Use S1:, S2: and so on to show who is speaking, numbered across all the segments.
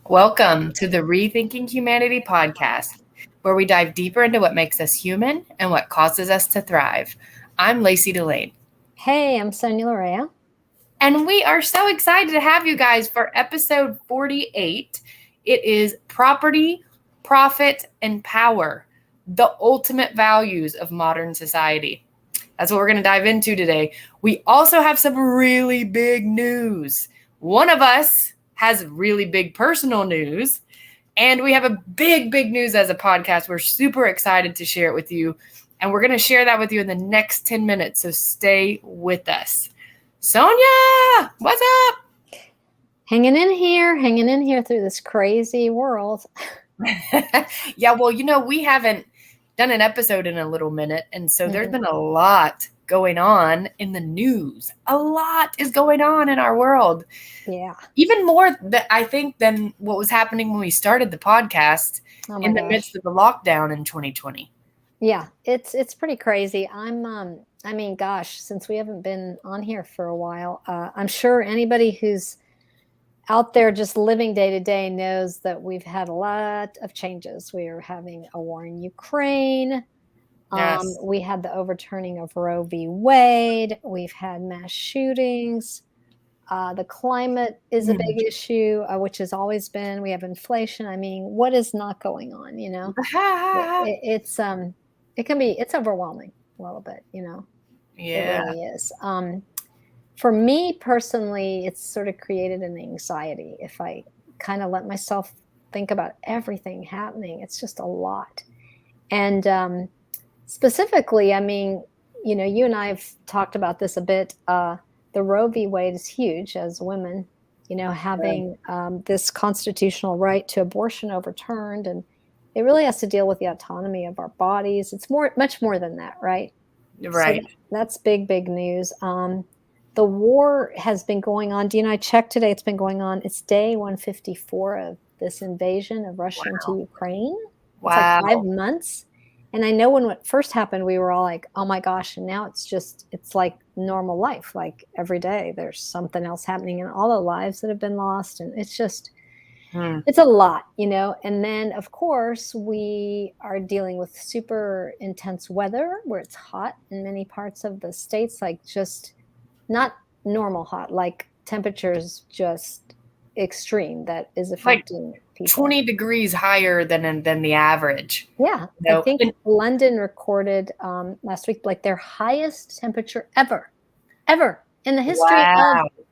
S1: Welcome to the Rethinking Humanity podcast, where we dive deeper into what makes us human and what causes us to thrive. I'm Lacey Delane.
S2: Hey, I'm Sonia Lorea.
S1: And we are so excited to have you guys for episode 48. It is property, profit, and power, the ultimate values of modern society. That's what we're going to dive into today. We also have some really big news. One of us has really big personal news, and we have a big news as a podcast. We're super excited to share it with you, and we're going to share that with you in the next 10 minutes, so stay with us. Sonia, what's up?
S2: Hanging in here through this crazy world.
S1: Yeah, well, we haven't done an episode in a little minute, and so there's been a lot going on in the news. A lot is going on in our world.
S2: Yeah.
S1: Even more, I think, than what was happening when we started the podcast in the midst of the lockdown in 2020.
S2: Yeah, it's pretty crazy. Since we haven't been on here for a while, I'm sure anybody who's out there just living day to day knows that we've had a lot of changes. We are having a war in Ukraine.
S1: Yes.
S2: We had the overturning of Roe v. Wade. We've had mass shootings. The climate is a big issue, which has always been. We have inflation. I mean, what is not going on? It's overwhelming a little bit.
S1: Yeah.
S2: It really is. For me personally, it's sort of created an anxiety. If I kind of let myself think about everything happening, it's just a lot. And specifically, I mean, you and I have talked about this a bit. The Roe v. Wade is huge as women, having this constitutional right to abortion overturned. And it really has to deal with the autonomy of our bodies. It's much more than that, right?
S1: Right.
S2: So that's big news. The war has been going on. I checked today. It's been going on. It's day 154 of this invasion of Russia into Ukraine.
S1: Wow.
S2: It's like 5 months. And I know when it first happened, we were all like, oh my gosh. And now it's like normal life. Like every day there's something else happening in all the lives that have been lost. And it's just, it's a lot, And then, of course, we are dealing with super intense weather where it's hot in many parts of the states, like just not normal hot, like temperatures just extreme that is affecting people.
S1: 20 degrees higher than the average.
S2: Yeah. I think London recorded last week like their highest temperature ever in the history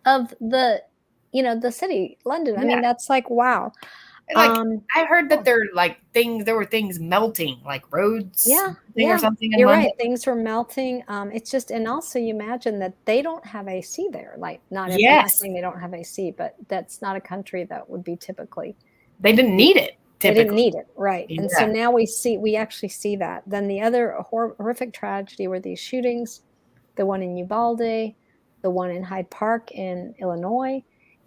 S2: of the the city, London. I mean, that's like, wow.
S1: I heard that there were things melting, like roads or something in
S2: You're
S1: London.
S2: right, things were melting. It's just, and also you imagine that they don't have AC there. Like, not everyone's saying they don't have AC, but that's not a country that would be typically.
S1: They didn't need it.
S2: They didn't need it, right? And so now we actually see that. Then the other horrific tragedy were these shootings, the one in Uvalde, the one in Hyde Park in Illinois,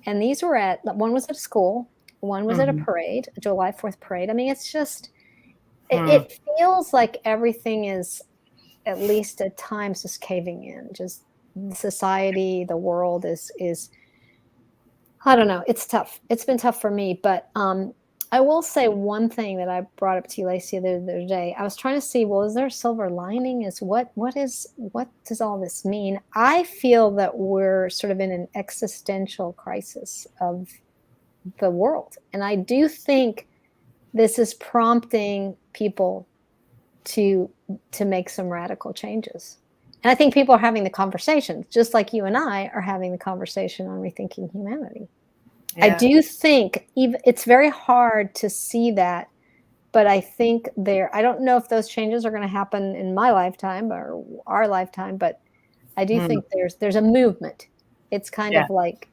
S2: and these were one was at a school, one was at a parade, a July 4th parade. I mean, it's just, it feels like everything is, at least at times, just caving in. Just society, the world is, I don't know. It's tough. It's been tough for me, but I will say one thing that I brought up to you, Lacey, the other day. I was trying to see, well, is there a silver lining? What does all this mean? I feel that we're sort of in an existential crisis of the world. And I do think this is prompting people to make some radical changes. And I think people are having the conversation, just like you and I are having the conversation on Rethinking Humanity. Yeah. I do think it's very hard to see that, but I think I don't know if those changes are going to happen in my lifetime or our lifetime, but I do think there's a movement. It's kind of like,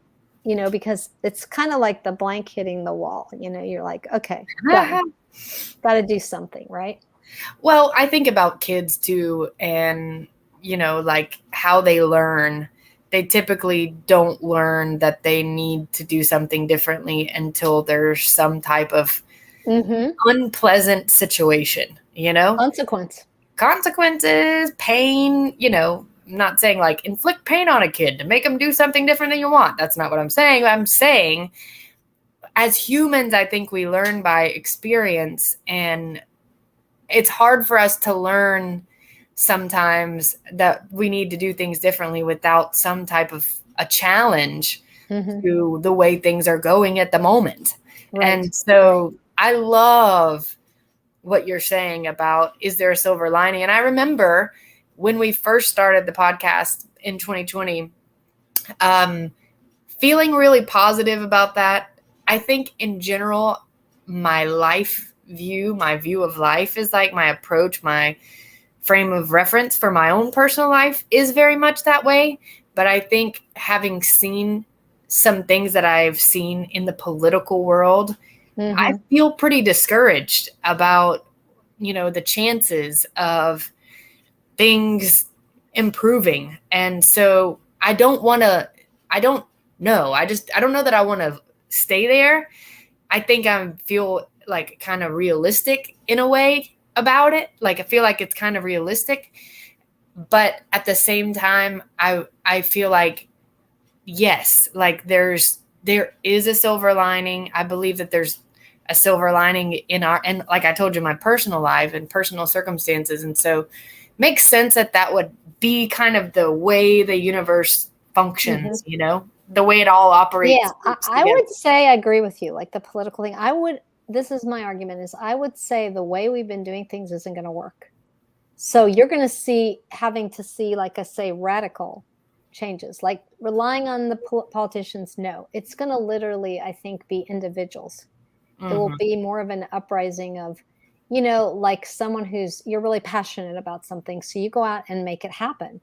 S2: because it's kind of like the blank hitting the wall. You're like, okay, got to do something, right?
S1: Well, I think about kids too, and like how they learn. They typically don't learn that they need to do something differently until there's some type of unpleasant situation, consequences, pain, I'm not saying like inflict pain on a kid to make them do something different than you want. That's not what I'm saying. I'm saying as humans, I think we learn by experience, and it's hard for us to learn sometimes that we need to do things differently without some type of a challenge to the way things are going at the moment. Right. And so I love what you're saying about, is there a silver lining? And I remember when we first started the podcast in 2020, feeling really positive about that. I think in general, my view of life is like my approach, my frame of reference for my own personal life is very much that way. But I think having seen some things that I've seen in the political world, I feel pretty discouraged about, the chances of things improving. And so I don't know that I want to stay there. I think I feel like kind of realistic in a way about it. Like I feel like it's kind of realistic, but at the same time, I feel like, yes, like there is a silver lining. I believe that there's a silver lining and like I told you, my personal life and personal circumstances. And so it makes sense that would be kind of the way the universe functions, the way it all operates.
S2: Yeah, I would say I agree with you. Like the political thing, this is my argument, is I would say the way we've been doing things isn't going to work. So you're going to having to see, like I say, radical changes, like relying on the politicians. No, it's going to literally, I think, be individuals. It will be more of an uprising of, like someone you're really passionate about something. So you go out and make it happen.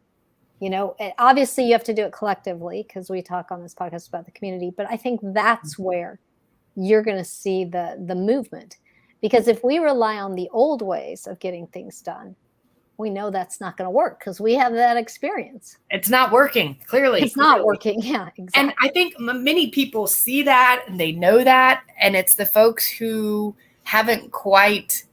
S2: Obviously you have to do it collectively because we talk on this podcast about the community, but I think that's where you're going to see the movement. Because if we rely on the old ways of getting things done, we know that's not going to work because we have that experience.
S1: It's not working. Clearly.
S2: It's not working. Yeah, exactly.
S1: And I think many people see that and they know that. And it's the folks who haven't quite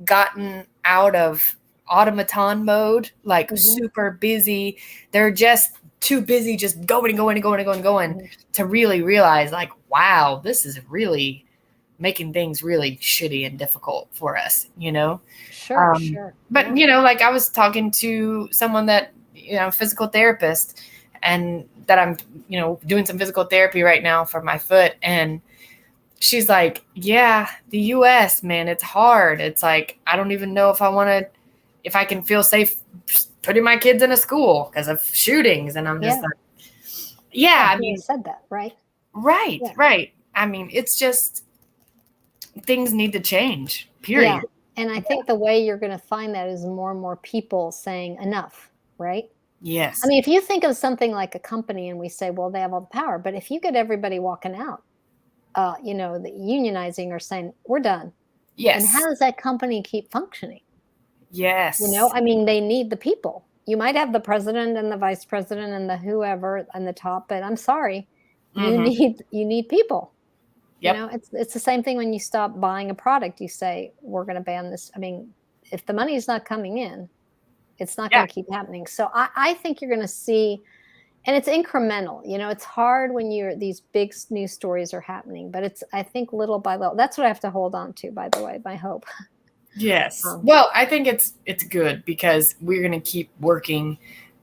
S1: gotten out of automaton mode, like super busy. They're just too busy, just going to really realize like, wow, this is really making things really shitty and difficult for us,
S2: Sure.
S1: But, like I was talking to someone that, physical therapist, and that I'm, doing some physical therapy right now for my foot. And she's like, yeah, the US, man, it's hard. It's like, I don't even know if I can feel safe putting my kids in a school because of shootings. And I'm just like, yeah, I mean,
S2: you said that, right?
S1: Right. Yeah. Right. I mean, it's just, things need to change, period.
S2: Yeah. And I think the way you're going to find that is more and more people saying enough, right?
S1: Yes.
S2: I mean, if you think of something like a company and we say, well, they have all the power, but if you get everybody walking out, the unionizing or saying, we're done.
S1: Yes.
S2: And how does that company keep functioning?
S1: Yes.
S2: I mean, they need the people. You might have the president and the vice president and the whoever on the top, but I'm sorry, you need people.
S1: Yep.
S2: It's the same thing when you stop buying a product. You say, we're going to ban this. I mean, if the money is not coming in, it's not going to keep happening. So I think you're going to see, and it's incremental. It's hard when these big news stories are happening, but it's, I think, little by little. That's what I have to hold on to, by the way, my hope.
S1: Yes. Well, I think it's good because we're going to keep working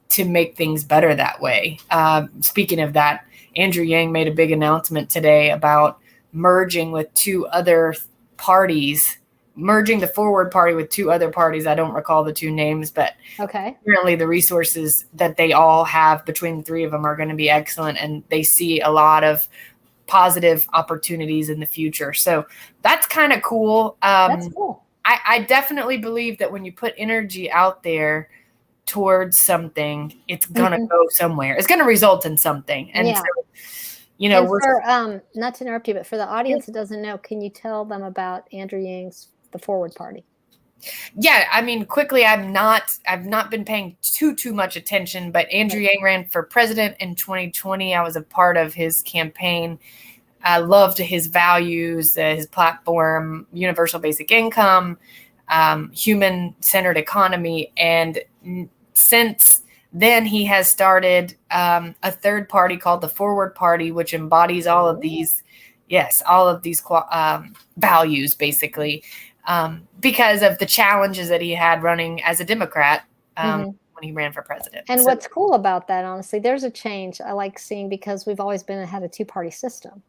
S1: to make things better that way. Speaking of that, Andrew Yang made a big announcement today about merging with two other parties, merging the Forward Party with two other parties. I don't recall the two names, but apparently the resources that they all have between the three of them are going to be excellent. And they see a lot of positive opportunities in the future. So that's kind of cool.
S2: That's cool.
S1: I definitely believe that when you put energy out there towards something, it's going to go somewhere. It's going to result in something. And so,
S2: not to interrupt you, but for the audience that doesn't know, can you tell them about Andrew Yang's The Forward Party?
S1: Yeah, I mean, quickly, I've not been paying too much attention, but Andrew Yang ran for president in 2020. I was a part of his campaign. I loved his values, his platform, universal basic income, human-centered economy. And since then, he has started a third party called the Forward Party, which embodies all of these, All of these values, basically, because of the challenges that he had running as a Democrat when he ran for president.
S2: And what's cool about that, honestly, there's a change I like seeing, because we've always had a two-party system.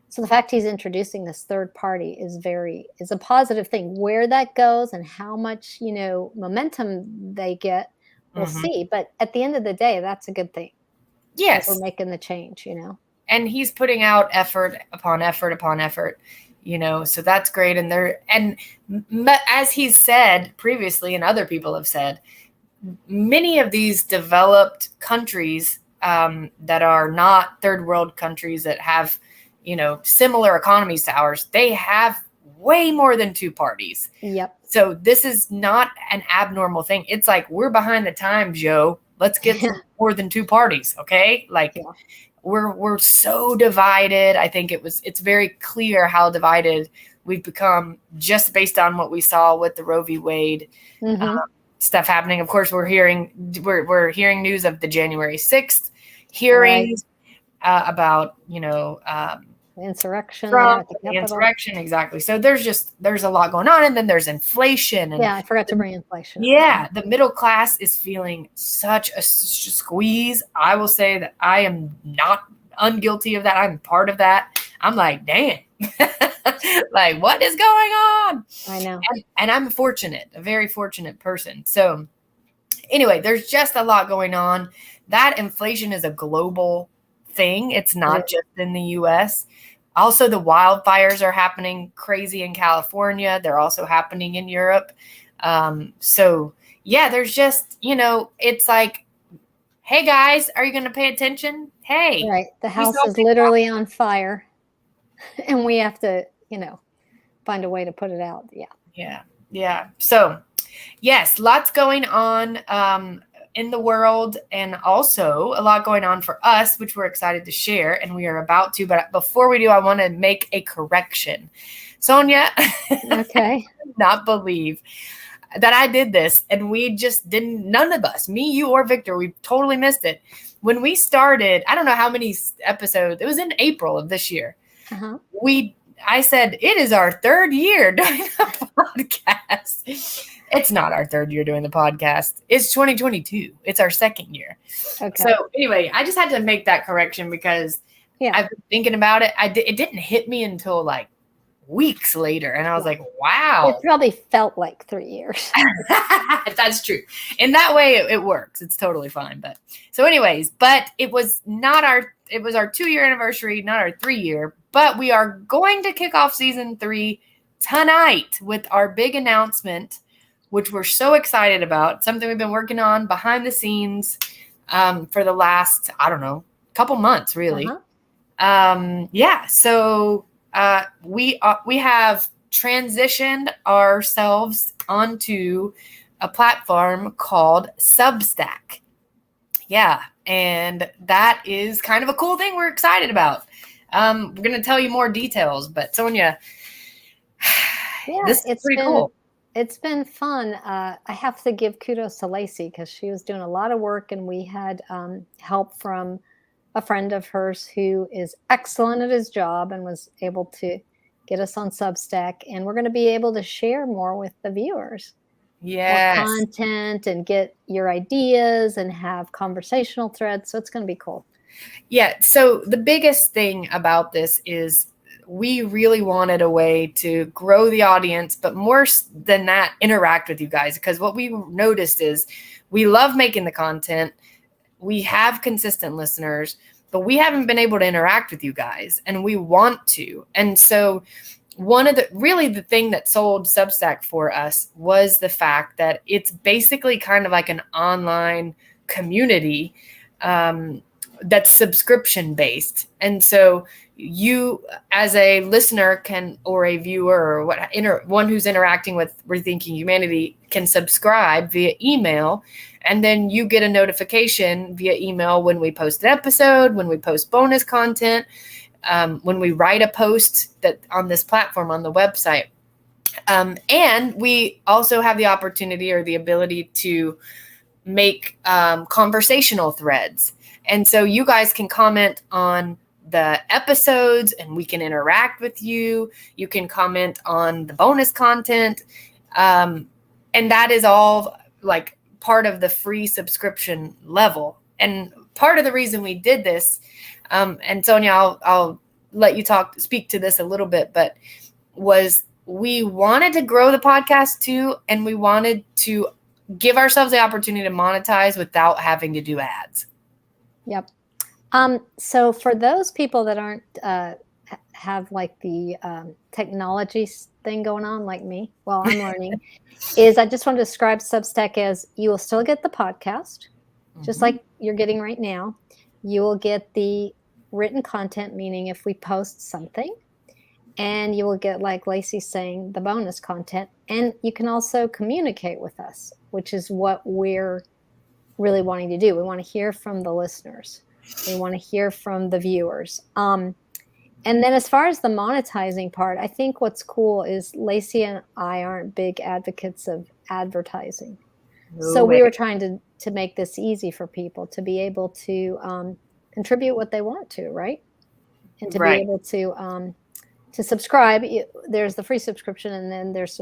S2: So the fact he's introducing this third party is a positive thing. Where that goes and how much, momentum they get, we'll see. But at the end of the day, that's a good thing.
S1: Yes.
S2: We're making the change,
S1: And he's putting out effort upon effort upon effort, so that's great. And as he's said previously, and other people have said, many of these developed countries that are not third world countries that have, similar economies to ours, they have way more than two parties.
S2: Yep.
S1: So this is not an abnormal thing. It's like, we're behind the times, Joe. Let's get more than two parties. Okay. We're so divided. I think it's very clear how divided we've become just based on what we saw with the Roe v. Wade stuff happening. Of course, we're hearing news of the January 6th hearings about,
S2: insurrection.
S1: Trump, the insurrection, exactly. So there's a lot going on, and then there's inflation. And
S2: I forgot to bring inflation.
S1: Yeah, the middle class is feeling such a squeeze. I will say that I am not unguilty of that. I'm part of that. I'm like, damn, like, what is going on?
S2: I know.
S1: And I'm a very fortunate person. So anyway, there's just a lot going on. That inflation is a global thing. It's not just in the U.S. Also, the wildfires are happening crazy in California. They're also happening in Europe. So yeah, there's just, it's like, hey guys, are you going to pay attention? Hey,
S2: right. The house is literally on fire, and we have to, find a way to put it out.
S1: Yeah. So yes, lots going on in the world, and also a lot going on for us, which we're excited to share, and we are about to. But before we do, I want to make a correction. Sonia,
S2: okay,
S1: not believe that I did this, and we just didn't, none of us, me, you, or Victor, we totally missed it. When we started, I don't know how many episodes, it was in April of this year. I said, it is our third year doing the podcast. It's not our third year doing the podcast. It's 2022. It's our second year.
S2: Okay.
S1: So anyway, I just had to make that correction because I've been thinking about it. It didn't hit me until like weeks later. And I was like, wow.
S2: It probably felt like 3 years.
S1: That's true. In that way, it works. It's totally fine. But so anyways, but it was our 2-year anniversary, not our 3-year. But we are going to kick off season 3 tonight with our big announcement, which we're so excited about. Something we've been working on behind the scenes for the last, couple months, really. So we have transitioned ourselves onto a platform called Substack. Yeah, and that is kind of a cool thing we're excited about. We're going to tell you more details, but Sonia, this is pretty cool.
S2: It's been fun. I have to give kudos to Lacey because she was doing a lot of work, and we had help from a friend of hers who is excellent at his job and was able to get us on Substack. And we're going to be able to share more with the viewers.
S1: Yes.
S2: More content and get your ideas and have conversational threads. So it's going to be cool.
S1: Yeah. So the biggest thing about this is we really wanted a way to grow the audience, but more than that, interact with you guys. Because what we noticed is we love making the content. We have consistent listeners, but we haven't been able to interact with you guys, and we want to. And so the thing that sold Substack for us was the fact that it's basically kind of like an online community that's subscription based. And so you as a listener or a viewer or one who's interacting with Rethinking Humanity can subscribe via email, and then you get a notification via email when we post an episode, when we post bonus content, when we write a post that on this platform on the website. And we also have the opportunity or the ability to make conversational threads. And so you guys can comment on the episodes and we can interact with you. You can comment on the bonus content. And that is all like part of the free subscription level. And part of the reason we did this, and Sonia, I'll let you speak to this a little bit, but was we wanted to grow the podcast too. And we wanted to give ourselves the opportunity to monetize without having to do ads.
S2: Yep. So for those people that aren't have like the technology thing going on like me, well, I'm learning, is I just want to describe Substack as you will still get the podcast, just like you're getting right now. You will get the written content, meaning if we post something, and you will get, like Lacey's saying, the bonus content. And you can also communicate with us, which is what we're really wanting to do. We want to hear from the listeners. We want to hear from the viewers. And then as far as the monetizing part, I think what's cool is Lacey and I aren't big advocates of advertising. So we were trying to make this easy for people to be able to contribute what they want to, right? And to be able to subscribe. There's the free subscription, and then there's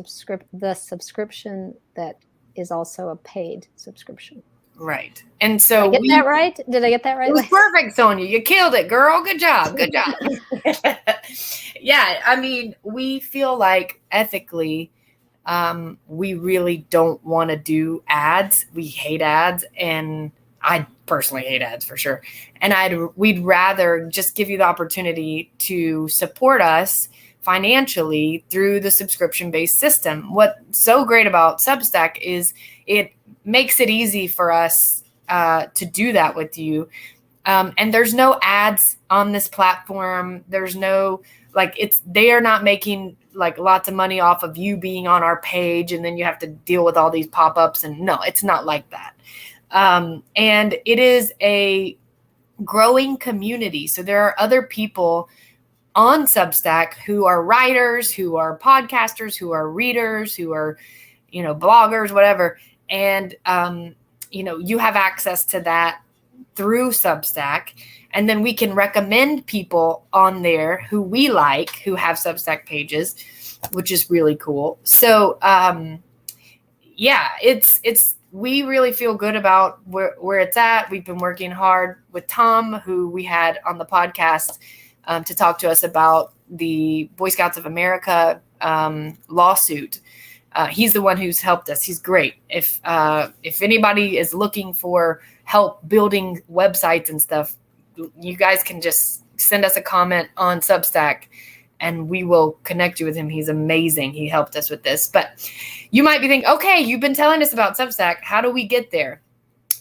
S2: the subscription that is also a paid subscription.
S1: Right. And so
S2: Did I get that right? Did I get that right?
S1: It was perfect, Sonia. You killed it, girl. Good job. Good job. Yeah. I mean, we feel like ethically, we really don't want to do ads. We hate ads. And I personally hate ads for sure. And we'd rather just give you the opportunity to support us financially through the subscription-based system. What's so great about Substack is it makes it easy for us to do that with you. And there's no ads on this platform. There's no, they are not making like lots of money off of you being on our page. And then you have to deal with all these pop-ups. And no, it's not like that. And it is a growing community. So there are other people on Substack who are writers, who are podcasters, who are readers, who are, bloggers, whatever. And, you have access to that through Substack. And then we can recommend people on there who we like, who have Substack pages, which is really cool. So, we really feel good about where it's at. We've been working hard with Tom, who we had on the podcast, to talk to us about the Boy Scouts of America lawsuit. He's the one who's helped us. He's great. If anybody is looking for help building websites and stuff, you guys can just send us a comment on Substack and we will connect you with him. He's amazing. He helped us with this. But you might be thinking, okay, you've been telling us about Substack. How do we get there?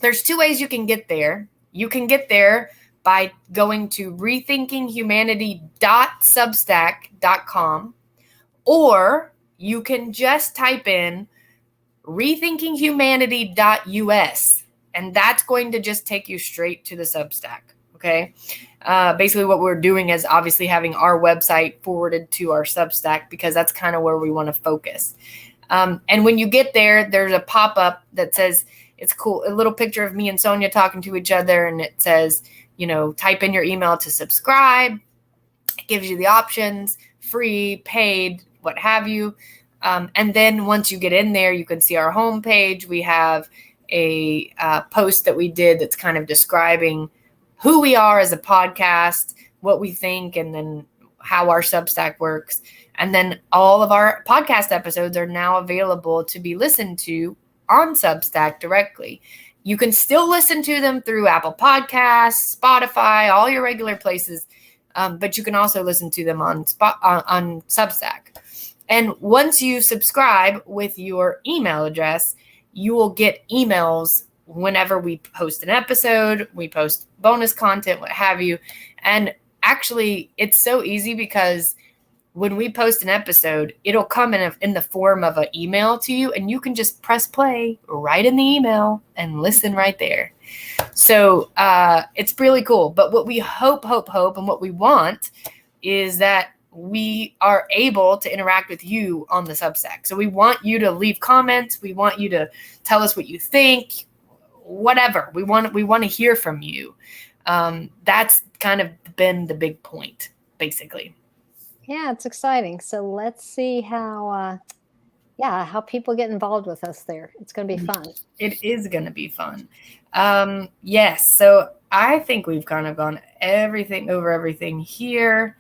S1: There's two ways you can get there. You can get there by going to rethinkinghumanity.substack.com, or you can just type in rethinkinghumanity.us, and that's going to just take you straight to the Substack. Okay. Basically what we're doing is obviously having our website forwarded to our Substack because that's kind of where we want to focus. And when you get there, there's a pop-up that says, it's cool, a little picture of me and Sonia talking to each other. And it says, type in your email to subscribe. It gives you the options, free, paid, what have you. And then once you get in there, you can see our homepage. We have a post that we did that's kind of describing who we are as a podcast, what we think, and then how our Substack works. And then all of our podcast episodes are now available to be listened to on Substack directly. You can still listen to them through Apple Podcasts, Spotify, all your regular places, but you can also listen to them on Substack. And once you subscribe with your email address, you will get emails whenever we post an episode, we post bonus content, what have you. And actually, it's so easy because when we post an episode, it'll come in the form of an email to you, and you can just press play right in the email and listen right there. So it's really cool. But what we hope, and what we want is that we are able to interact with you on the Substack. So we want you to leave comments. We want you to tell us what you think, whatever. We want to hear from you. That's kind of been the big point, basically.
S2: Yeah, it's exciting. So let's see how people get involved with us there. It's going to be fun.
S1: It is going to be fun. Yes. So I think we've kind of gone over everything here.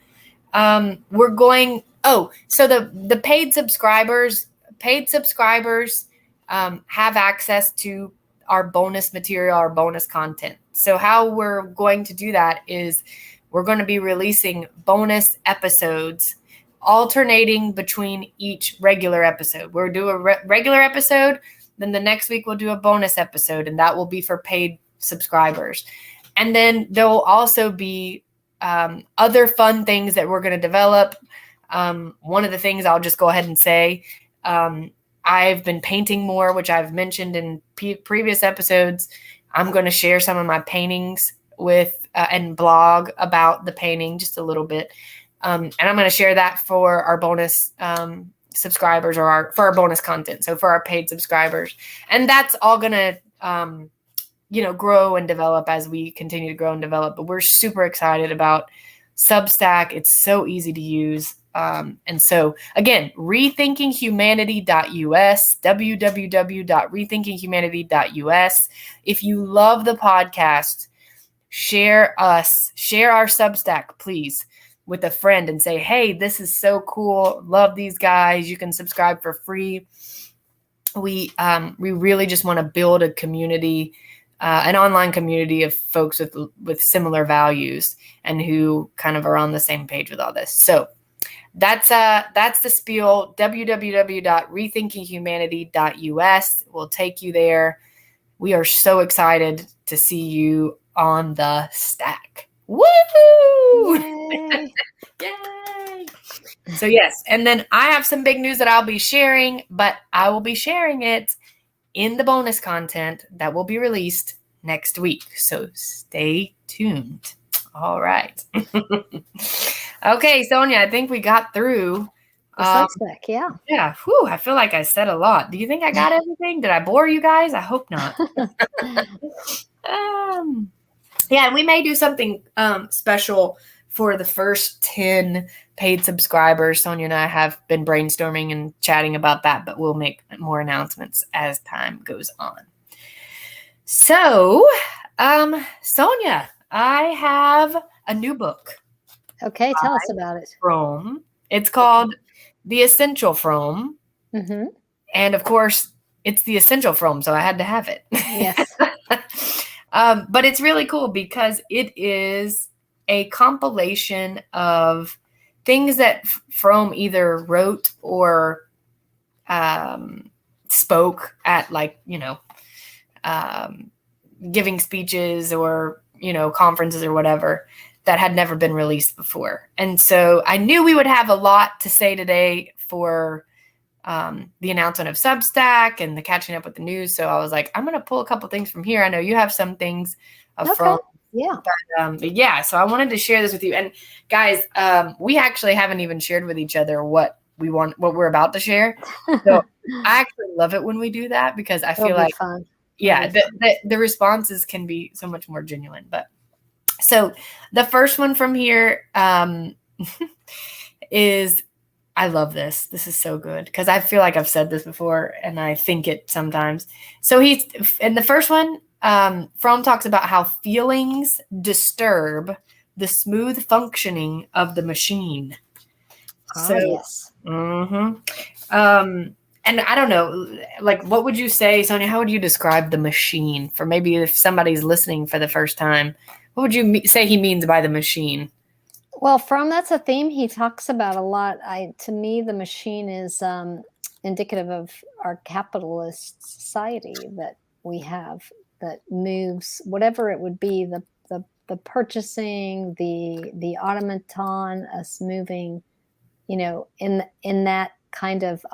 S1: We're going. Oh, so the paid subscribers have access to our bonus material, our bonus content. So how we're going to do that is we're going to be releasing bonus episodes alternating between each regular episode. We'll do a regular episode, then the next week we'll do a bonus episode, and that will be for paid subscribers. And then there will also be other fun things that we're going to develop. One of the things I'll just go ahead and say, I've been painting more, which I've mentioned in previous episodes. I'm going to share some of my paintings with and blog about the painting just a little bit. And I'm going to share that for our bonus subscribers or for our bonus content. So for our paid subscribers, and that's all going to, grow and develop as we continue to grow and develop. But we're super excited about Substack. It's so easy to use. And so again, rethinkinghumanity.us, www.rethinkinghumanity.us. If you love the podcast, share our Substack, please, with a friend and say, hey, this is so cool. Love these guys. You can subscribe for free. We really just want to build a community, an online community of folks with similar values and who kind of are on the same page with all this. So that's the spiel. www.rethinkinghumanity.us will take you there. We are so excited to see you on the stack. Woo! Yay! Yay! So yes, and then I have some big news that I'll be sharing, but I will be sharing it in the bonus content that will be released next week. So stay tuned. All right. Okay, Sonia, I think we got through.
S2: Substack, yeah.
S1: Yeah. Whew, I feel like I said a lot. Do you think I got everything? Did I bore you guys? I hope not. Yeah, and we may do something special for the first 10 paid subscribers. Sonia and I have been brainstorming and chatting about that, but we'll make more announcements as time goes on. So, Sonia, I have a new book.
S2: Okay, tell us about it.
S1: Fromm. It's called The Essential Fromm.
S2: Mm-hmm.
S1: And of course, it's The Essential Fromm, so I had to have it.
S2: Yes.
S1: But it's really cool because it is a compilation of things that Fromm either wrote or spoke at, giving speeches or, conferences or whatever that had never been released before. And so I knew we would have a lot to say today for the announcement of Substack and the catching up with the news. So I was like, I'm going to pull a couple things from here. I know you have some things from.
S2: Yeah.
S1: But yeah. So I wanted to share this with you. And guys, we actually haven't even shared with each other what we're about to share. So I actually love it when we do that because I feel like,
S2: fun.
S1: Yeah, the responses can be so much more genuine. But so the first one from here is, I love this. This is so good because I feel like I've said this before and I think it sometimes. So in the first one, Fromm talks about how feelings disturb the smooth functioning of the machine.
S2: Yes.
S1: Mm-hmm. And I don't know, what would you say, Sonia? How would you describe the machine for maybe if somebody's listening for the first time? What would you say he means by the machine?
S2: Well, that's a theme he talks about a lot. To me, the machine is indicative of our capitalist society that we have that moves whatever it would be, the purchasing, the automaton, us moving, in that kind of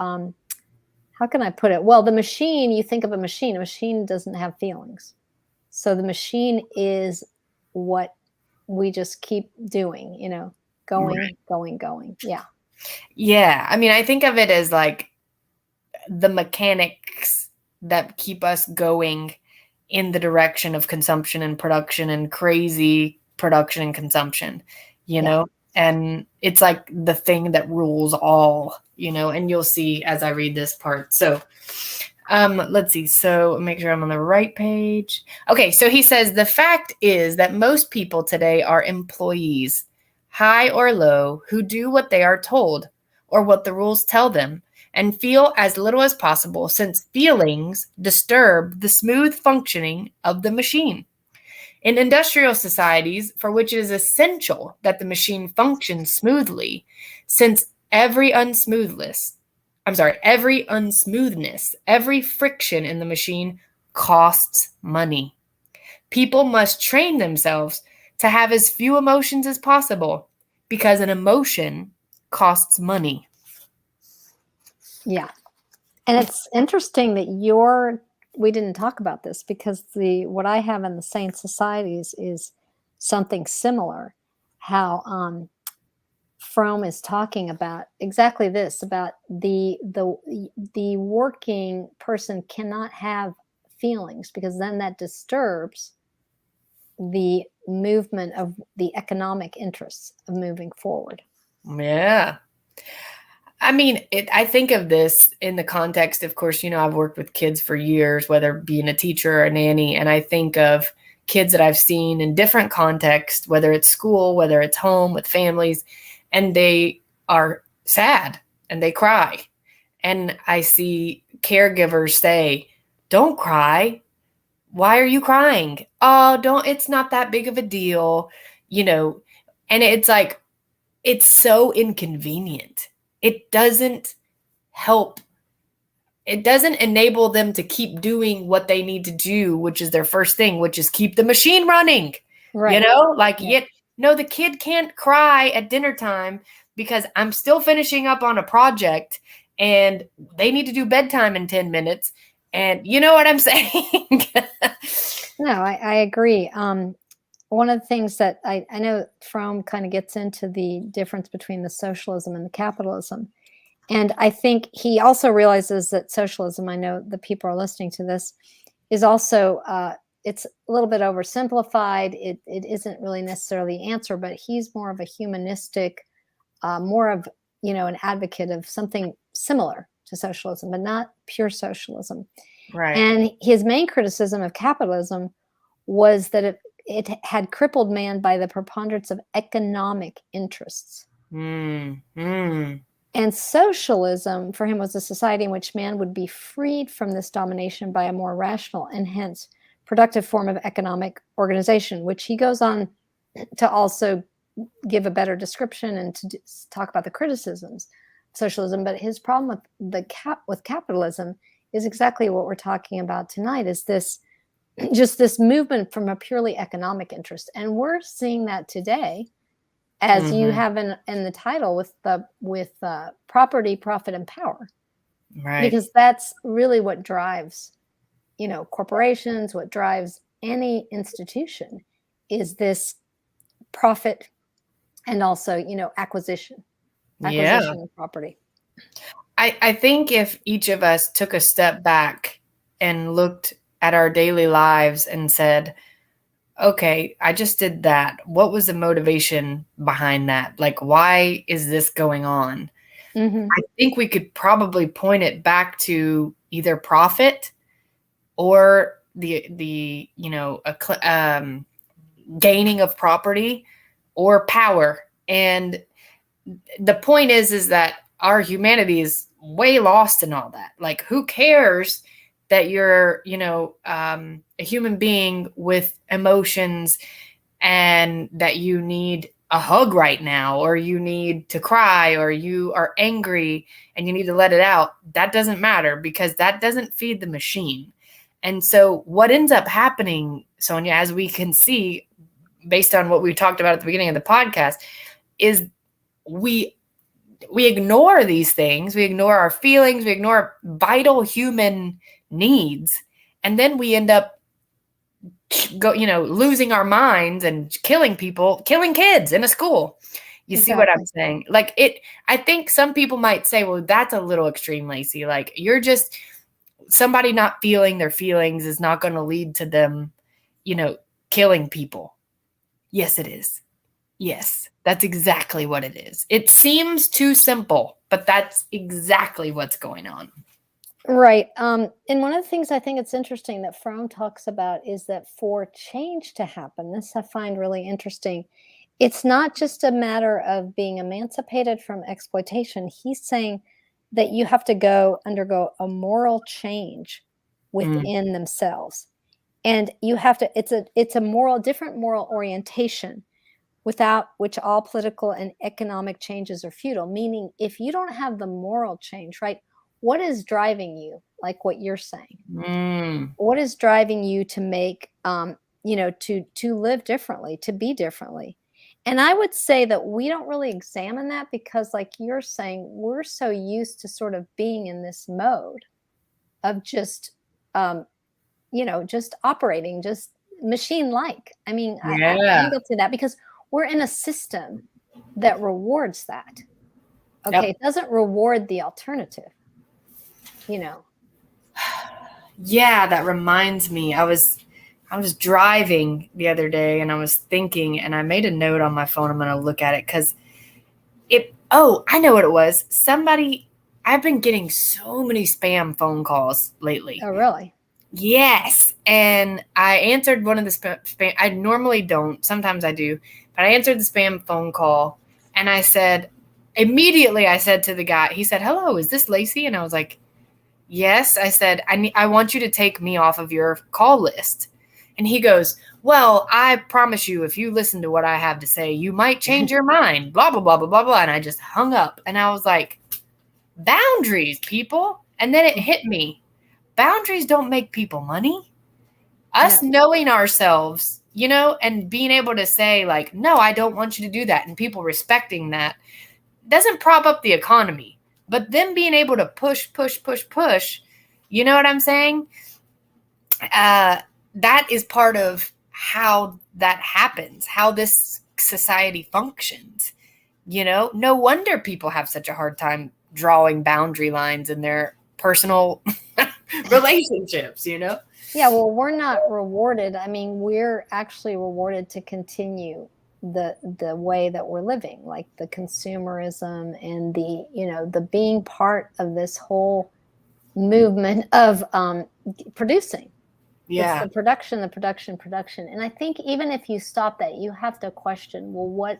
S2: how can I put it? Well, the machine, you think of a machine doesn't have feelings. So the machine is what we just keep doing, going, right. going. Yeah.
S1: Yeah. I mean, I think of it as like the mechanics that keep us going in the direction of consumption and production and crazy production and consumption, you know? And it's like the thing that rules all, you know, and you'll see as I read this part. So let's see. So make sure I'm on the right page. Okay. So he says, the fact is that most people today are employees, high or low, who do what they are told or what the rules tell them and feel as little as possible, since feelings disturb the smooth functioning of the machine. In industrial societies, for which it is essential that the machine functions smoothly, since every unsmoothness, every friction in the machine costs money. People must train themselves to have as few emotions as possible, because an emotion costs money.
S2: Yeah. And it's interesting that we didn't talk about this, because what I have in the Sane Societies is something similar. How Fromm is talking about exactly this, about the working person cannot have feelings, because then that disturbs the movement of the economic interests of moving forward.
S1: Yeah. I mean, I think of this in the context, of course, you know, I've worked with kids for years, whether being a teacher or a nanny, and I think of kids that I've seen in different contexts, whether it's school, whether it's home with families, and they are sad and they cry. And I see caregivers say, "Don't cry. Why are you crying? Oh, it's not that big of a deal," you know, and it's like, it's so inconvenient. It doesn't help. It doesn't enable them to keep doing what they need to do, which is their first thing, which is keep the machine running. Right. You know, like, no, the kid can't cry at dinner time because I'm still finishing up on a project and they need to do bedtime in 10 minutes. And you know what I'm saying?
S2: No, I agree. One of the things that I know Fromm kind of gets into the difference between the socialism and the capitalism. And I think he also realizes that socialism, I know the people are listening to this, is also, it's a little bit oversimplified. It isn't really necessarily the answer, but he's more of a humanistic, more of, you know, an advocate of something similar to socialism, but not pure socialism.
S1: Right.
S2: And his main criticism of capitalism was that it had crippled man by the preponderance of economic interests. And socialism for him was a society in which man would be freed from this domination by a more rational and hence productive form of economic organization, which he goes on to also give a better description and to talk about the criticisms of socialism. But his problem with capitalism is exactly what we're talking about tonight, is this just this movement from a purely economic interest. And we're seeing that today, as you have in the title, with property, profit, and power.
S1: Right.
S2: Because that's really what drives, you know, corporations, what drives any institution, is this profit and also, you know, acquisition of property.
S1: I think if each of us took a step back and looked at our daily lives and said, okay, I just did that. What was the motivation behind that? Like, why is this going on? I think we could probably point it back to either profit or the you know, gaining of property or power. And the point is that our humanity is way lost in all that. Like, who cares that you're, you know, a human being with emotions and that you need a hug right now, or you need to cry, or you are angry and you need to let it out? That doesn't matter, because that doesn't feed the machine. And so what ends up happening, Sonia, as we can see, based on what we talked about at the beginning of the podcast, is we ignore these things. We ignore our feelings. We ignore vital human needs. And then we end up losing our minds and killing people, killing kids in a school. You see what I'm saying? Like, I think some people might say, well, that's a little extreme, Lacey. Like, you're just somebody not feeling their feelings is not going to lead to them, killing people. Yes, it is. Yes, that's exactly what it is. It seems too simple, but that's exactly what's going on.
S2: Right. And one of the things I think it's interesting that Fromm talks about is that for change to happen, this I find really interesting. It's not just a matter of being emancipated from exploitation. He's saying that you have to undergo a moral change within themselves. And you have to, it's a different moral orientation, without which all political and economic changes are futile. Meaning, if you don't have the moral change, right? What is driving you? Like what you're saying. What is driving you to make, to live differently, to be differently? And I would say that we don't really examine that because, like you're saying, we're so used to sort of being in this mode of just, just operating, just machine-like. I mean, I go to that because we're in a system that rewards that. Okay, It doesn't reward the alternative.
S1: Yeah, that reminds me. I was driving the other day and I was thinking, and I made a note on my phone. I'm going to look at it because I know what it was. I've been getting so many spam phone calls lately.
S2: Oh, really?
S1: Yes. And I answered one of the spam. I normally don't. Sometimes I do. But I answered the spam phone call and immediately I said to the guy, he said, "Hello, is this Lacey?" And I was like, "Yes." I said, I want you to take me off of your call list. And he goes, "Well, I promise you, if you listen to what I have to say, you might change your mind, blah, blah, blah, blah, blah, blah." And I just hung up and I was like, boundaries, people. And then it hit me. Boundaries don't make people money. Us knowing ourselves, and being able to say like, "No, I don't want you to do that." And people respecting that doesn't prop up the economy. But them being able to push, you know what I'm saying? That is part of how that happens, how this society functions. No wonder people have such a hard time drawing boundary lines in their personal relationships,
S2: Yeah, well, we're not rewarded. I mean, we're actually rewarded to continue the way that we're living, like the consumerism and the being part of this whole movement of producing.
S1: Yeah.
S2: It's the production. And I think even if you stop that, you have to question, well,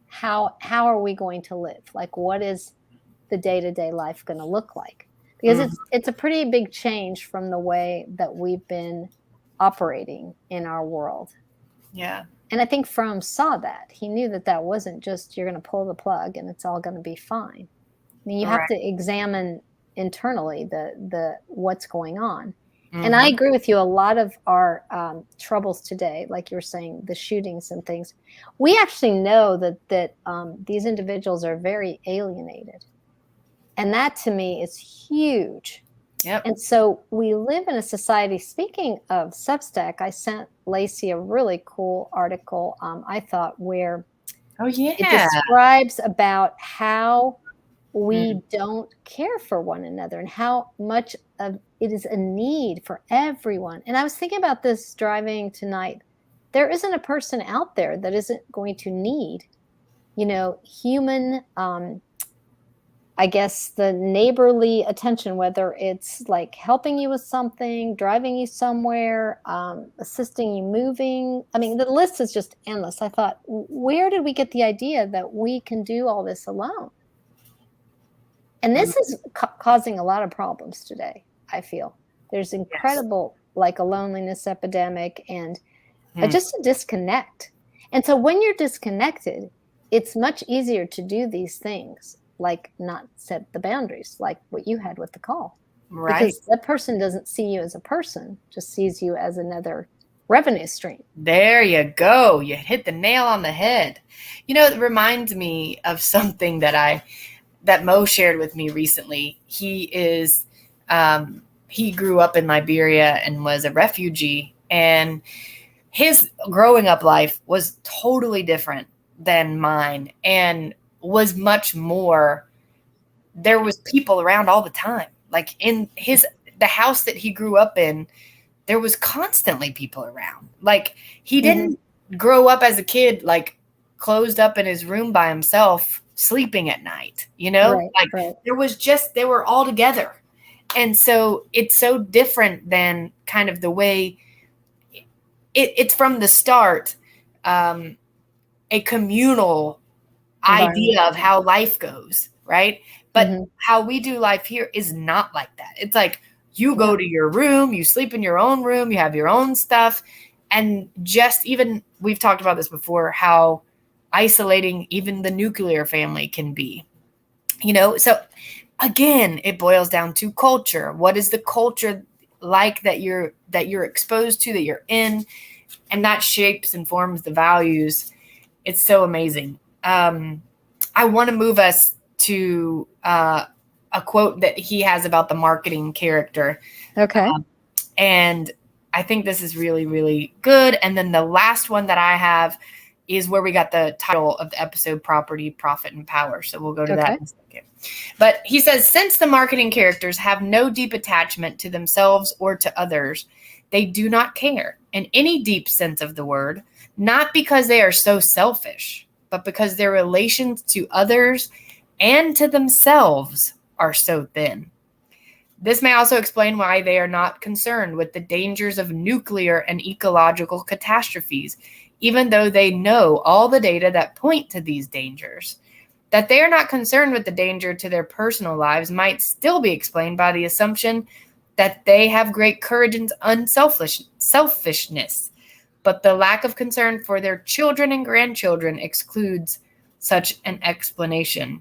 S2: how are we going to live? Like, what is the day-to-day life going to look like? Because it's a pretty big change from the way that we've been operating in our world.
S1: Yeah.
S2: And I think Fromm saw that. He knew that wasn't just you're going to pull the plug and it's all going to be fine. I mean, you have to examine internally the what's going on. And I agree with you. A lot of our troubles today, like you were saying, the shootings and things, we actually know that these individuals are very alienated. And that to me is huge.
S1: Yep.
S2: And so we live in a society. Speaking of Substack, I sent Lacey a really cool article, I thought, where it describes about how we don't care for one another and how much of it is a need for everyone. And I was thinking about this driving tonight. There isn't a person out there that isn't going to need, human, I guess, the neighborly attention, whether it's like helping you with something, driving you somewhere, assisting you moving. I mean, the list is just endless. I thought, where did we get the idea that we can do all this alone? And this is causing a lot of problems today, I feel. There's incredible, like a loneliness epidemic and just a disconnect. And so when you're disconnected, it's much easier to do these things, like not set the boundaries, like what you had with the call.
S1: Right.
S2: Because that person doesn't see you as a person, just sees you as another revenue stream.
S1: There you go. You hit the nail on the head. It reminds me of something that Mo shared with me recently. He grew up in Liberia and was a refugee, and his growing up life was totally different than mine and was much more, there was people around all the time. Like in the house that he grew up in, there was constantly people around. Like, he didn't grow up as a kid, like, closed up in his room by himself, sleeping at night, you know? They were all together. And so it's so different than kind of the way it's from the start, a communal idea of how life goes, right? But how we do life here is not like that. It's like, you go to your room, you sleep in your own room, you have your own stuff. And just even, we've talked about this before, how isolating even the nuclear family can be, you know? So again, it boils down to culture. What is the culture like that you're exposed to, that you're in? And that shapes and forms the values. It's so amazing. I want to move us to a quote that he has about the marketing character.
S2: Okay.
S1: And I think this is really, really good. And then the last one that I have is where we got the title of the episode, Property, Profit, and Power. So we'll go to that in a second. But he says, since the marketing characters have no deep attachment to themselves or to others, they do not care in any deep sense of the word, not because they are so selfish, but because their relations to others and to themselves are so thin. This may also explain why they are not concerned with the dangers of nuclear and ecological catastrophes, even though they know all the data that point to these dangers. That they are not concerned with the danger to their personal lives might still be explained by the assumption that they have great courage and unselfishness, but the lack of concern for their children and grandchildren excludes such an explanation.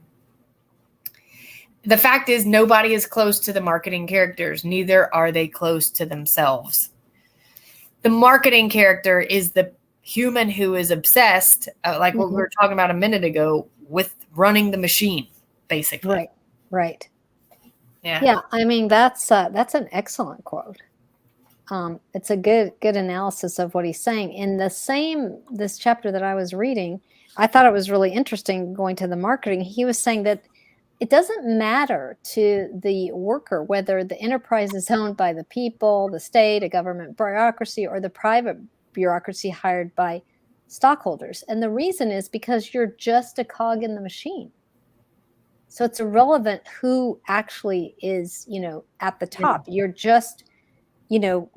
S1: The fact is, nobody is close to the marketing characters. Neither are they close to themselves. The marketing character is the human who is obsessed, like what we were talking about a minute ago, with running the machine, basically.
S2: Right. Yeah. I mean, that's an excellent quote. It's a good analysis of what he's saying. In this chapter that I was reading, I thought it was really interesting going to the marketing. He was saying that it doesn't matter to the worker whether the enterprise is owned by the people, the state, a government bureaucracy, or the private bureaucracy hired by stockholders. And the reason is because you're just a cog in the machine. So it's irrelevant who actually is, at the top. You're just,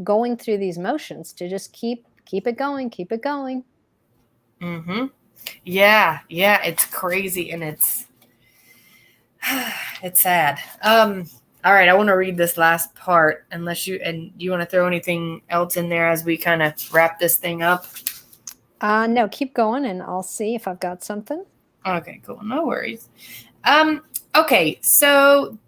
S2: going through these motions to just keep it going.
S1: Mm-hmm. Yeah. It's crazy, and it's sad. All right, I want to read this last part, unless you want to throw anything else in there as we kind of wrap this thing up.
S2: No, keep going, and I'll see if I've got something.
S1: Okay, cool. No worries. Okay, so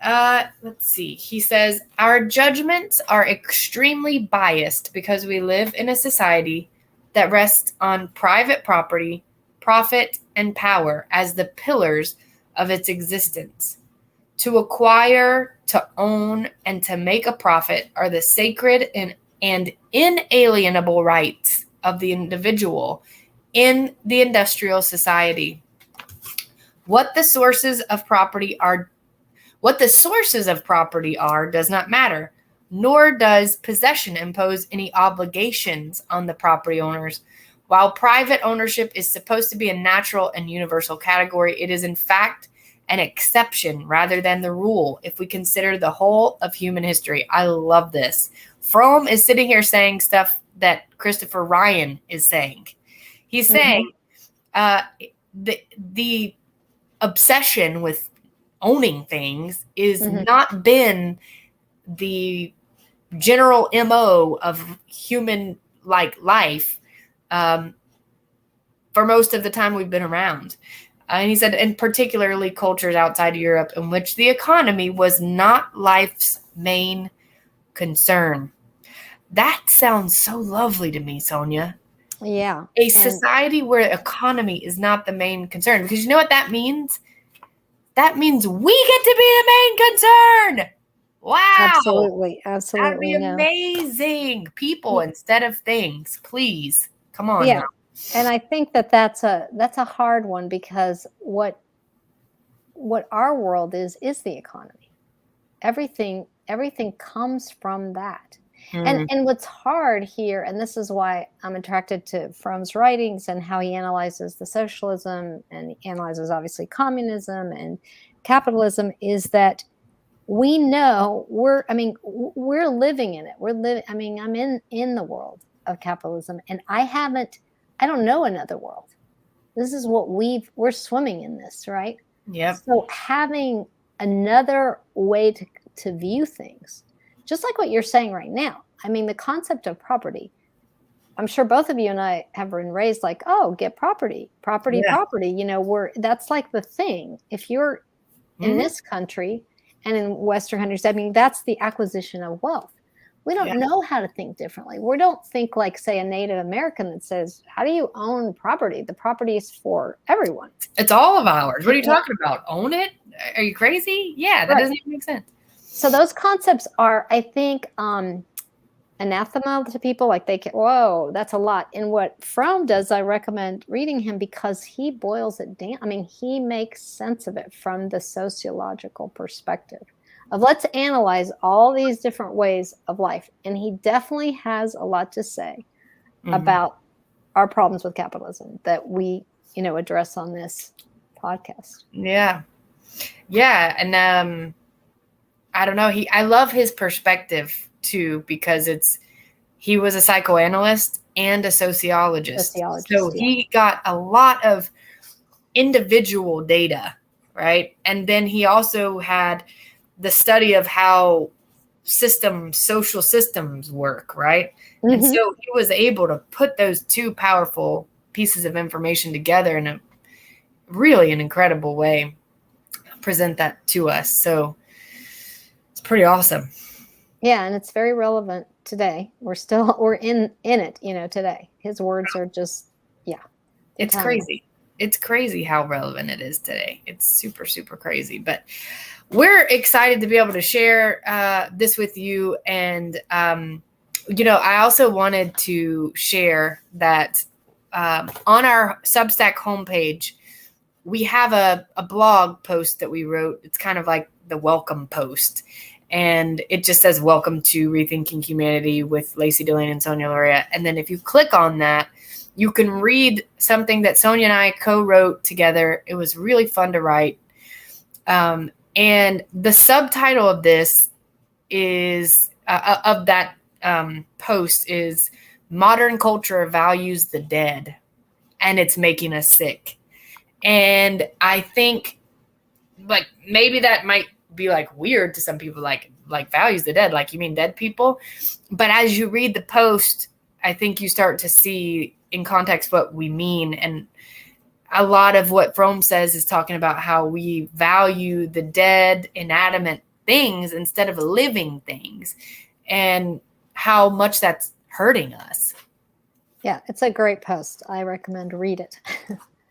S1: let's see. He says, our judgments are extremely biased because we live in a society that rests on private property, profit, and power as the pillars of its existence. To acquire, to own, and to make a profit are the sacred and inalienable rights of the individual in the industrial society. What the sources of property are does not matter, nor does possession impose any obligations on the property owners. While private ownership is supposed to be a natural and universal category, it is in fact an exception rather than the rule if we consider the whole of human history. I love this. Fromm is sitting here saying stuff that Christopher Ryan is saying. He's saying the obsession with owning things is not been the general MO of human life for most of the time we've been around. And he said, and particularly cultures outside of Europe in which the economy was not life's main concern. That sounds so lovely to me, Sonia.
S2: Yeah.
S1: A society where economy is not the main concern. Because you know what that means? That means we get to be the main concern. Wow.
S2: Absolutely.
S1: That'd be amazing. People instead of things. Please. Come on now.
S2: And I think that's a hard one, because what our world is the economy. Everything everything comes from that. And what's hard here, and this is why I'm attracted to Fromm's writings and how he analyzes the socialism and he analyzes obviously communism and capitalism, is that we know we're living in it. I'm in the world of capitalism, and I don't know another world. This is what we're swimming in this, right?
S1: Yeah.
S2: So having another way to view things, just like what you're saying right now. I mean, the concept of property, I'm sure both of you and I have been raised like, oh, get property. That's like the thing. If you're in this country and in Western countries, I mean, that's the acquisition of wealth. We don't know how to think differently. We don't think like, say, a Native American that says, how do you own property? The property is for everyone.
S1: It's all of ours. What are you talking about? Own it? Are you crazy? Yeah, that doesn't even make sense.
S2: So those concepts are, I think, anathema to people. Like whoa, that's a lot. And what Fromm does, I recommend reading him because he boils it down. I mean, he makes sense of it from the sociological perspective of let's analyze all these different ways of life. And he definitely has a lot to say about our problems with capitalism that we, address on this podcast.
S1: Yeah. Yeah. And I don't know. I love his perspective too, because he was a psychoanalyst and a sociologist. So he got a lot of individual data, right? And then he also had the study of how social systems work, right? And so he was able to put those two powerful pieces of information together in an incredible way, present that to us. So it's pretty awesome.
S2: Yeah, and it's very relevant today. We're in it, today. His words are just,
S1: it's crazy. It's crazy how relevant it is today. It's super, super crazy. But we're excited to be able to share this with you. And, I also wanted to share that on our Substack homepage, we have a blog post that we wrote. It's kind of like the welcome post. And it just says, welcome to Rethinking Humanity with Lacey Delane and Sonia Loria. And then if you click on that, you can read something that Sonia and I co-wrote together. It was really fun to write. And the subtitle of this is, of that post is Modern Culture Values the Dead, and it's making us sick. And I think like maybe that might be like weird to some people, like values the dead, like you mean dead people. But as you read the post, I think you start to see in context what we mean. And a lot of what Fromm says is talking about how we value the dead, inanimate things instead of living things, and how much that's hurting us.
S2: Yeah, it's a great post. I recommend read it.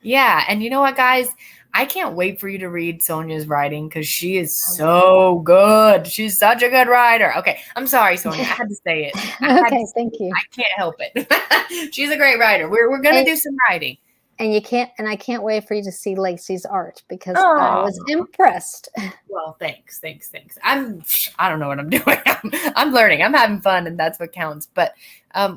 S1: Yeah. And you know what, guys? I can't wait for you to read Sonia's writing because she is so good. She's such a good writer. Okay. I'm sorry, Sonia. I had to say it.
S2: Okay, thank you.
S1: I can't help it. She's a great writer. We're going to do some writing.
S2: And I can't wait for you to see Lacey's art because I was impressed.
S1: Well, thanks. I don't know what I'm doing. I'm learning. I'm having fun, and that's what counts. But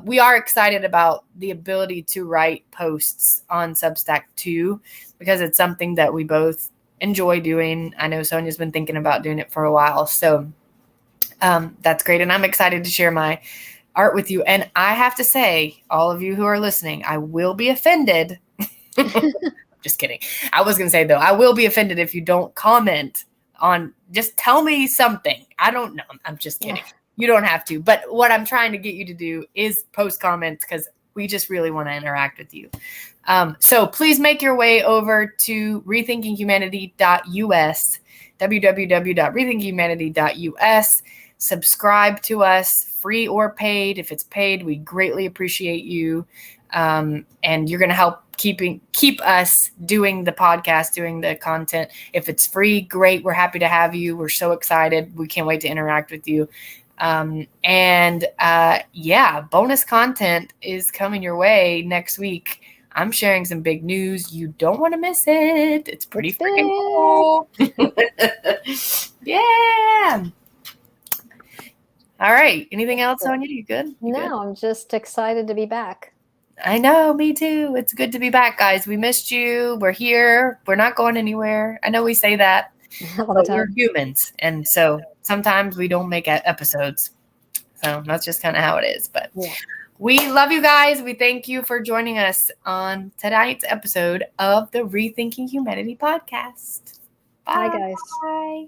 S1: we are excited about the ability to write posts on Substack too, because it's something that we both enjoy doing. I know Sonia's been thinking about doing it for a while. So that's great. And I'm excited to share my art with you. And I have to say, all of you who are listening, I will be offended. Just kidding. I was going to say, though, I will be offended if you don't comment on, just tell me something. I don't know. I'm just kidding. Yeah. You don't have to. But what I'm trying to get you to do is post comments because we just really want to interact with you. So please make your way over to rethinkinghumanity.us, www.rethinkinghumanity.us. Subscribe to us, free or paid. If it's paid, we greatly appreciate you. And you're going to help keep us doing the podcast, doing the content. If it's free, great. We're happy to have you. We're so excited. We can't wait to interact with you. Bonus content is coming your way next week. I'm sharing some big news. You don't want to miss it. It's pretty freaking cool. Yeah. All right. Anything else, Sonia? You good? You
S2: No,
S1: good?
S2: I'm just excited to be back.
S1: I know, me too. It's good to be back, guys. We missed you. We're here. We're not going anywhere. I know we say that, but we're humans. And so sometimes we don't make episodes. So that's just kind of how it is. But we love you guys. We thank you for joining us on tonight's episode of the Rethinking Humanity podcast.
S2: Bye guys.
S1: Bye.